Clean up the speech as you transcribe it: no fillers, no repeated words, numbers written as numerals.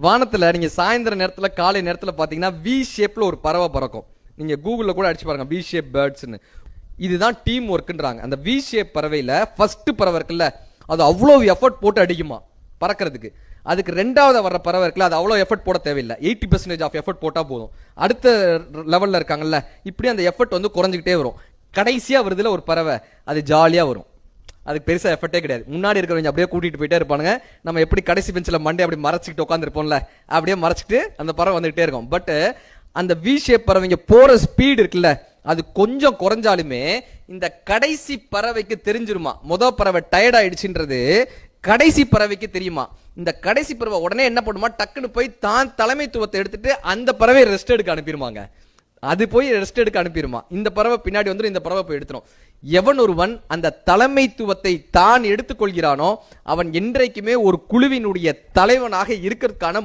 வானத்துல நீங்க சாயந்தர நேரத்துல காலை நேரத்துல பாத்தீங்கன்னா வி ஷேப்ல ஒரு பறவை பறக்கும். நீங்க கூகுள்ல கூட அடிச்சு பாருங்க வி ஷேப் பேர்ட்ஸ்னு. இதுதான் டீம் ஒர்க்ன்றாங்க. அந்த வி ஷேப் பறவையில ஃபர்ஸ்ட் பறவை இருக்குல்ல, அது அவ்வளவு எஃபர்ட் போட்டு அடிக்குமா பறக்கிறதுக்கு. அதுக்கு ரெண்டாவது வர்ற பறவை இருக்குல்ல, அது அவ்வளோ எஃபர்ட் போட தேவையில்லை, 80% ஆஃப் எஃபர்ட் போட்டா போதும். அடுத்த லெவல்ல இருக்காங்கல்ல, இப்படி அந்த எஃபர்ட் வந்து குறைஞ்சிக்கிட்டே வரும். கடைசியா வருதுல ஒரு பறவை, அது ஜாலியா வரும். அதுக்கு பெருசா எஃபர்ட்டே கிடையாது. முன்னாடி இருக்கிறவங்க அப்படியே கூட்டிட்டு போயிட்டே இருப்பானுங்க. நம்ம எப்படி கடைசி பெஞ்சில் மண்டே அப்படி மறைச்சிக்கிட்டு உட்காந்துருப்போம்ல, அப்படியே மறைச்சிட்டு அந்த பறவை வந்துகிட்டே இருக்கும். பட் அந்த வி ஷேப் பறவைங்க போற ஸ்பீடு இருக்குல்ல, அது கொஞ்சம் குறைஞ்சாலுமே இந்த கடைசி பறவைக்கு தெரிஞ்சிருமா முதல் பறவை டயர்ட் ஆயிடுச்சுன்றது கடைசி பறவைக்கு தெரியுமா. இந்த கடைசி பறவை உடனே என்ன பண்ணுமா, டக்குன்னு போய் தான் தலைமைத்துவத்தை எடுத்துட்டு அந்த பறவை ரெஸ்ட் எடுக்க அனுப்பிடுவாங்க. அது போய் ரெஸ்ட் எடுக்க அனுப்பிடுமா. இந்த பறவை பின்னாடி வந்து இந்த பறவை போய் எடுத்துரும். எவன் ஒருவன் அந்த தலைமைத்துவத்தை தான் எடுத்துக்கொள்கிறானோ அவன் என்றைக்குமே ஒரு குழுவினுடைய தலைவனாக இருக்கிறதுக்கான